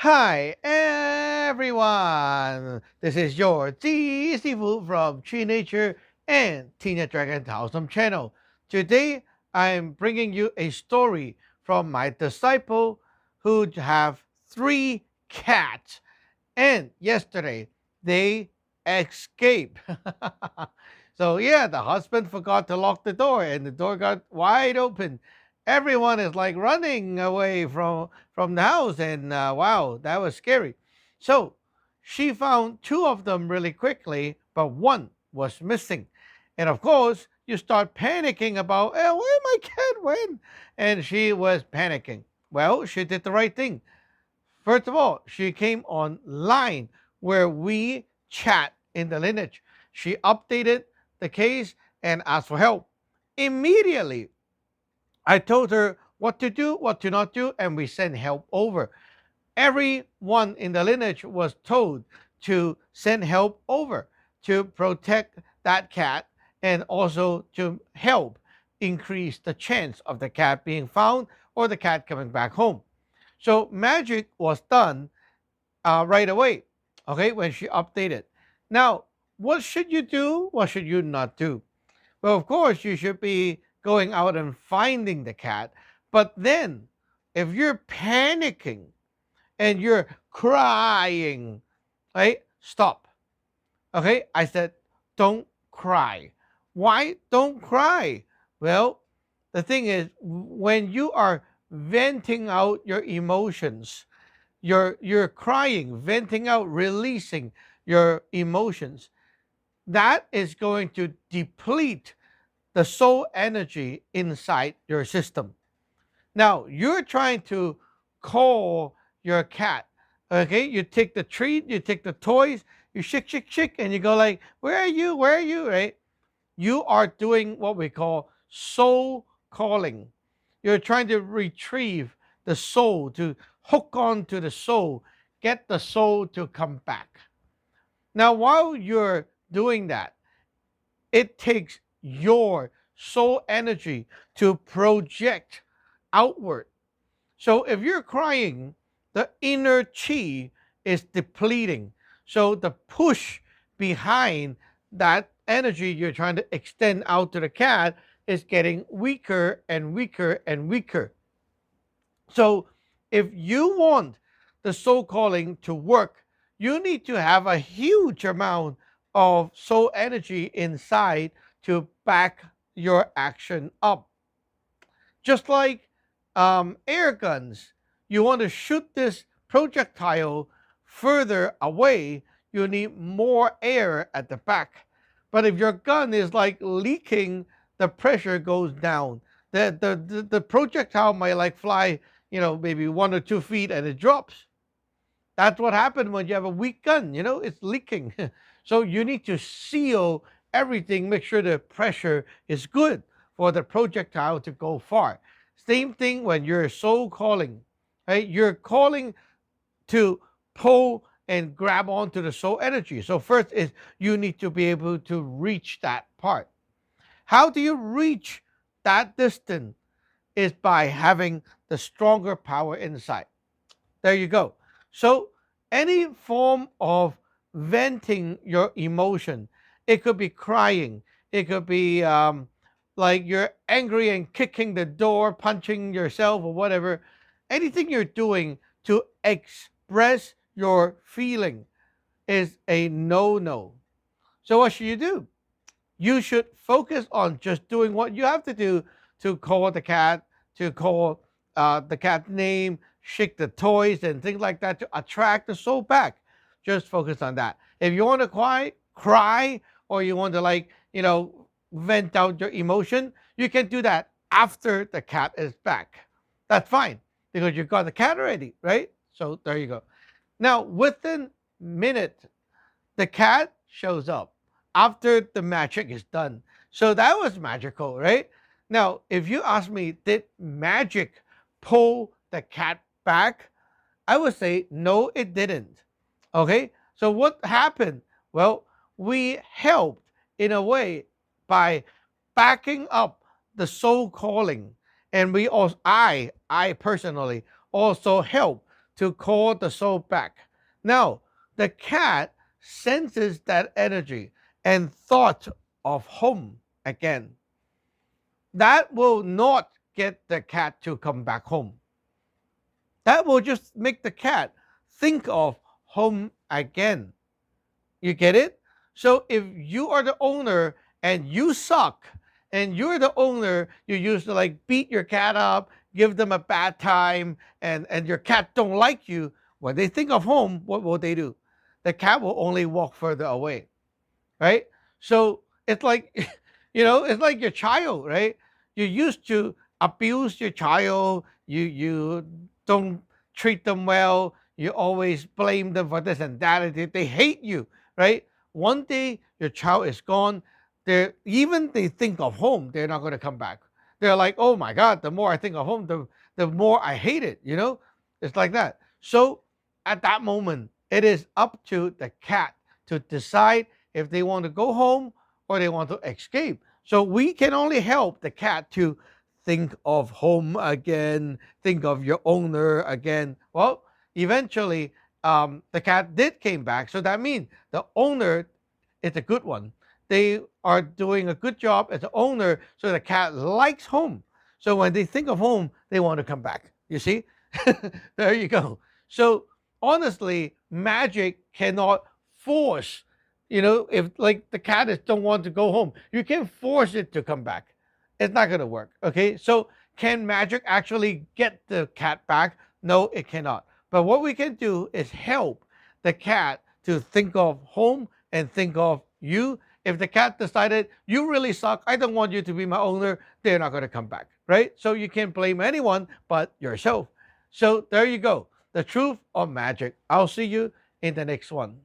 Hi everyone! This is your Jee Sifu from Tree Nature and Tina Dragon Taoism channel. Today I'm bringing you a story from my disciple who have three cats, and yesterday they escaped. So yeah, the husband forgot to lock the door and the door got wide open. Everyone is like running away from the house, and wow, that was scary. So she found two of them really quickly, but one was missing. And of course, you start panicking about, where my cat went? And she was panicking. Well, she did the right thing. First of all, she came online where we chat in the lineage. She updated the case and asked for help. Immediately, I told her what to do, what to not do, and we sent help over. Everyone in the lineage was told to send help over to protect that cat and also to help increase the chance of the cat being found or the cat coming back home. So magic was done right away, okay, when she updated. Now, what should you do? What should you not do? Well, of course, you should be going out and finding the cat. But then, if you're panicking and you're crying, right, stop. Okay, I said, don't cry. Why don't cry? Well, the thing is, when you are venting out your emotions, you're crying, venting out, releasing your emotions, that is going to deplete the soul energy inside your system. Now you're trying to call your cat. Okay, you take the treat, you take the toys, you shake, shake, shake, and you go like, "Where are you? Where are you?" Right? You are doing what we call soul calling. You're trying to retrieve the soul, to hook on to the soul, get the soul to come back. Now, while you're doing that, it takes your soul energy to project outward. So if you're crying, the inner chi is depleting. So the push behind that energy you're trying to extend out to the cat is getting weaker and weaker and weaker. So if you want the soul calling to work, you need to have a huge amount of soul energy inside to back your action up. Just like air guns, you want to shoot this projectile further away, you need more air at the back. But if your gun is like leaking, the pressure goes down. The projectile might like fly, maybe 1 or 2 feet and it drops. That's what happened when you have a weak gun, it's leaking. So you need to seal everything, make sure the pressure is good for the projectile to go far. Same thing when you're soul calling, right? You're calling to pull and grab onto the soul energy. So first is you need to be able to reach that part. How do you reach that distance? Is by having the stronger power inside. There you go. So any form of venting your emotion, it could be crying, it could be like you're angry and kicking the door, punching yourself or whatever. Anything you're doing to express your feeling is a no-no. So what should you do? You should focus on just doing what you have to do to call the cat, to call the cat name, shake the toys, and things like that to attract the soul back. Just focus on that. If you want to cry, or you want to vent out your emotion, you can do that after the cat is back. That's fine because you got the cat already, right? So there you go. Now within minute the cat shows up after the magic is done. So that was magical, right? Now, if you ask me, did magic pull the cat back? I would say no, it didn't. Okay, so what happened? Well, we helped in a way by backing up the soul calling, and we also, I personally also help to call the soul back. Now, the cat senses that energy and thought of home again. That will not get the cat to come back home. That will just make the cat think of home again. You get it? So if you are the owner and you suck, and you're the owner, you used to like beat your cat up, give them a bad time, and your cat don't like you. When they think of home, what will they do? The cat will only walk further away, right? So it's like, it's like your child, right? You used to abuse your child. You don't treat them well. You always blame them for this and that. And they hate you, right? One day your child is gone. They think of home. They're not going to come back. They're like, oh my God, the more I think of home, the more I hate it. It's like that. So at that moment, it is up to the cat to decide if they want to go home or they want to escape. So we can only help the cat to think of home again, think of your owner again. Well, eventually, the cat did came back. So that means the owner is a good one. They are doing a good job as the owner. So the cat likes home. So when they think of home, they want to come back. You see? There you go. So honestly, magic cannot force, if like the cat is don't want to go home, you can force it to come back. It's not going to work. Okay. So can magic actually get the cat back? No, it cannot. But what we can do is help the cat to think of home and think of you. If the cat decided you really suck, I don't want you to be my owner, they're not going to come back, right? So you can't blame anyone but yourself. So there you go, the truth of magic. I'll see you in the next one.